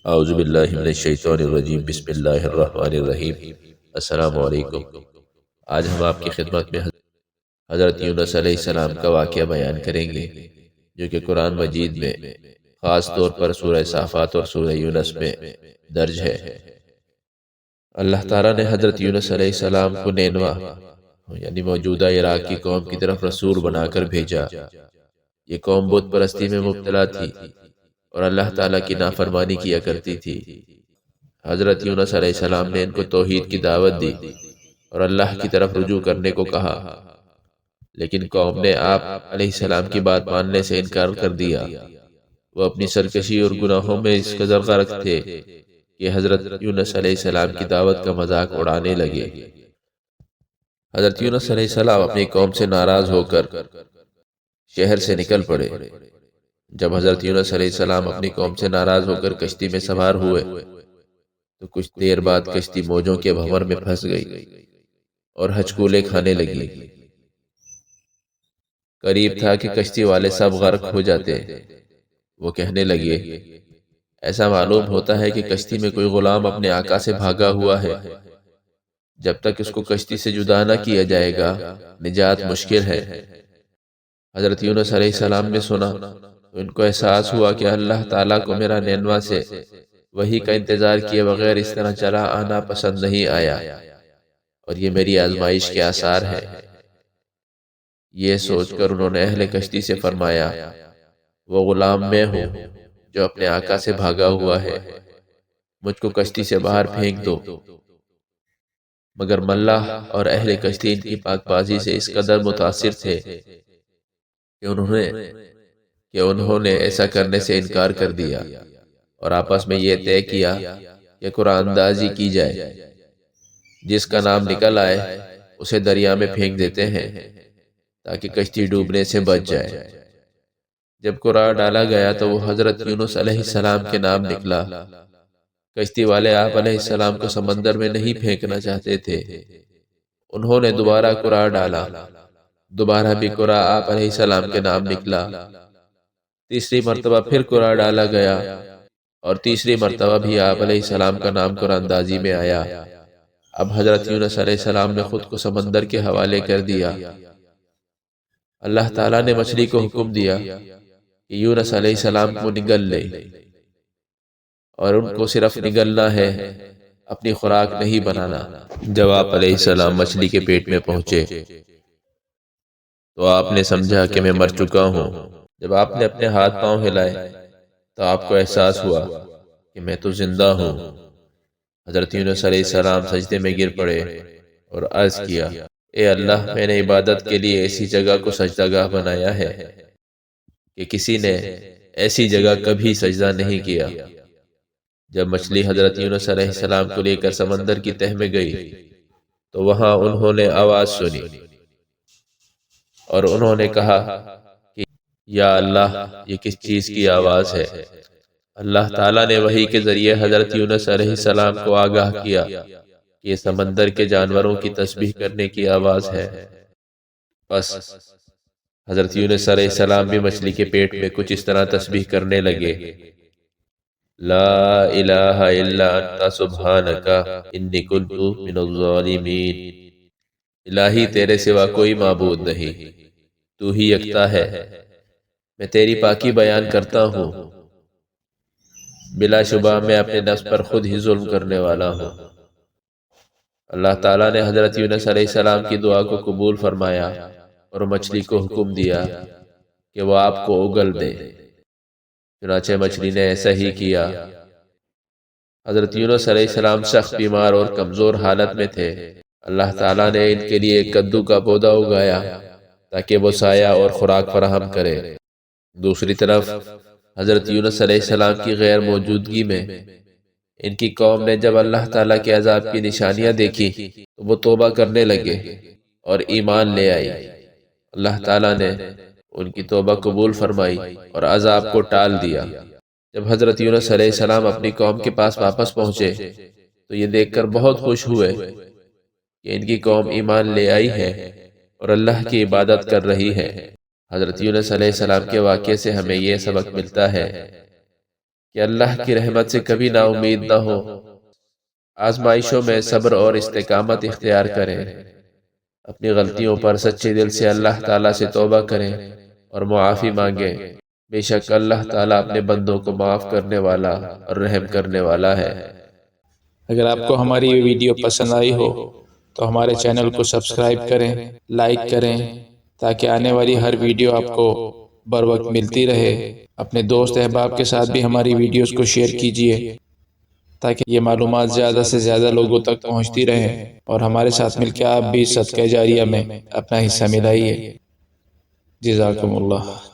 اعوذ باللہ من الشیطان الرجیم، بسم اللہ الرحمن الرحیم۔ السلام علیکم۔ آج ہم آپ کی خدمت میں حضرت یونس علیہ السلام کا واقعہ بیان کریں گے، جو کہ قرآن مجید میں خاص طور پر سورہ صافات اور سورہ یونس میں درج ہے۔ اللہ تعالیٰ نے حضرت یونس علیہ السلام کو نینوا یعنی موجودہ عراق کی قوم کی طرف رسول بنا کر بھیجا۔ یہ قوم بت پرستی میں مبتلا تھی اور اللہ تعالیٰ کی نافرمانی کیا کرتی تھی۔ حضرت یونس علیہ السلام نے ان کو توحید کی دعوت دی اور اللہ کی طرف رجوع کرنے کو کہا، لیکن قوم نے آپ علیہ السلام کی بات ماننے سے انکار کر دیا۔ وہ اپنی سرکشی اور گناہوں میں اس قدر غرق تھے کہ حضرت یونس علیہ السلام کی دعوت کا مذاق اڑانے لگے۔ حضرت یونس علیہ السلام اپنی قوم سے ناراض ہو کر شہر سے نکل پڑے۔ جب حضرت یونس علیہ السلام اپنی قوم سے ناراض ہو کر کشتی میں سوار ہوئے تو کچھ دیر بعد کشتی موجوں کے بھنور میں پھنس گئی اور ہچکولے کھانے لگی۔ قریب تھا کہ کشتی والے سب غرق ہو جاتے۔ وہ کہنے لگے، ایسا معلوم ہوتا ہے کہ کشتی میں کوئی غلام اپنے آقا سے بھاگا ہوا ہے۔ جب تک اس کو کشتی سے جدا نہ کیا جائے گا نجات مشکل ہے۔ حضرت یونس علیہ السلام نے سنا تو ان کو احساس ہوا کہ اللہ تعالیٰ کو میرا نینوا سے وحی کا انتظار کیے بغیر اس طرح چلا آنا پسند نہیں آیا اور یہ میری آزمائش کے آثار ہے۔ یہ سوچ کر انہوں نے اہل کشتی سے فرمایا، وہ غلام میں ہوں جو اپنے آقا سے بھاگا ہوا ہے، مجھ کو کشتی سے باہر پھینک دو۔ مگر ملح اور اہل کشتی ان کی پاک بازی سے اس قدر متاثر تھے کہ انہوں نے ایسا کرنے سے انکار کر دیا اور آپس میں یہ طے کیا کہ قرآن اندازی کی جائے، جس کا نام نکل آئے اسے دریا میں پھینک دیتے ہیں تاکہ کشتی ڈوبنے سے بچ جائے۔ جب قرآن ڈالا گیا تو وہ حضرت یونس علیہ السلام کے نام نکلا۔ کشتی والے آپ علیہ السلام کو سمندر میں نہیں پھینکنا چاہتے تھے۔ انہوں نے دوبارہ قرآن ڈالا، دوبارہ بھی قرآن آپ علیہ السلام کے نام نکلا۔ تیسری مرتبہ پھر قرآن ڈالا گیا اور تیسری مرتبہ بھی آپ علیہ السلام کا نام قرآن اندازی میں آیا۔ اب حضرت یونس علیہ السلام نے خود کو سمندر کے حوالے کر دیا۔ اللہ تعالیٰ نے مچھلی کو حکم دیا کہ یونس علیہ السلام کو نگل لے، اور ان کو صرف نگلنا ہے، اپنی خوراک نہیں بنانا۔ جب آپ علیہ السلام مچھلی کے پیٹ میں پہنچے تو آپ نے سمجھا کہ میں مر چکا ہوں۔ جب آپ نے اپنے ہاتھ پاؤں ہلائے تو آپ کو احساس ہوا کہ میں تو زندہ ہوں۔ حضرت یونس علیہ السلام سجدے میں گر پڑے اور عرض کیا، اے اللہ، میں نے عبادت کے لیے ایسی جگہ کو سجدہ گاہ بنایا ہے کہ کسی نے ایسی جگہ کبھی سجدہ نہیں کیا۔ جب مچھلی حضرت یونس علیہ السلام کو لے کر سمندر کی تہ میں گئی تو وہاں انہوں نے آواز سنی اور انہوں نے کہا کہ یا اللہ، یہ کس چیز کی آواز ہے؟ اللہ تعالیٰ نے وحی کے ذریعے حضرت یونس علیہ السلام کو آگاہ کیا کہ یہ سمندر کے جانوروں کی تسبیح کرنے کی آواز ہے۔ بس حضرت یونس علیہ السلام بھی مچھلی کے پیٹ میں کچھ اس طرح تسبیح کرنے لگے، لا الہ الا انت سبحانک انی کنت من الظالمین۔ الہی، تیرے سوا کوئی معبود نہیں، تو ہی یکتا ہے، میں تیری پاکی بیان کرتا ہوں۔ بلا شبہ میں اپنے نفس پر خود ہی ظلم کرنے والا ہوں۔ اللہ تعالیٰ نے حضرت یونس علیہ السلام کی دعا کو قبول فرمایا اور مچھلی کو حکم دیا کہ وہ آپ کو اگل دے۔ چنانچہ مچھلی نے ایسا ہی کیا۔ حضرت یونس علیہ السلام سخت بیمار اور کمزور حالت میں تھے۔ اللہ تعالیٰ نے ان کے لیے ایک کدو کا پودا اگایا تاکہ وہ سایہ اور خوراک فراہم کرے۔ دوسری طرف حضرت یونس علیہ السلام کی غیر موجودگی میں ان کی قوم نے جب اللہ تعالیٰ کے عذاب کی نشانیاں دیکھی تو وہ توبہ کرنے لگے اور ایمان لے آئی۔ اللہ تعالیٰ نے ان کی توبہ قبول فرمائی اور عذاب کو ٹال دیا۔ جب حضرت یونس علیہ السلام اپنی قوم کے پاس واپس پہنچے تو یہ دیکھ کر بہت خوش ہوئے کہ ان کی قوم ایمان لے آئی ہے اور اللہ کی عبادت کر رہی ہے۔ حضرت یونس علیہ السلام کے واقعے سے ہمیں یہ سبق ملتا ہے کہ اللہ کی رحمت سے کبھی نا امید نہ ہو، آزمائشوں میں صبر اور استقامت اختیار کریں، اپنی غلطیوں پر سچے دل سے اللہ تعالیٰ سے توبہ کریں اور معافی مانگیں۔ بے شک اللہ تعالیٰ اپنے بندوں کو معاف کرنے والا اور رحم کرنے والا ہے۔ اگر آپ کو ہماری یہ ویڈیو پسند آئی ہو تو ہمارے چینل کو سبسکرائب کریں، لائک کریں، تاکہ آنے والی ہر ویڈیو آپ کو بر وقت ملتی رہے۔ اپنے دوست احباب کے ساتھ بھی ہماری ویڈیوز کو شیئر کیجیے تاکہ یہ معلومات زیادہ سے زیادہ لوگوں تک پہنچتی رہیں، اور ہمارے ساتھ مل کے آپ بھی صدقہ جاریہ میں اپنا حصہ ملائیے۔ جزاکم اللہ۔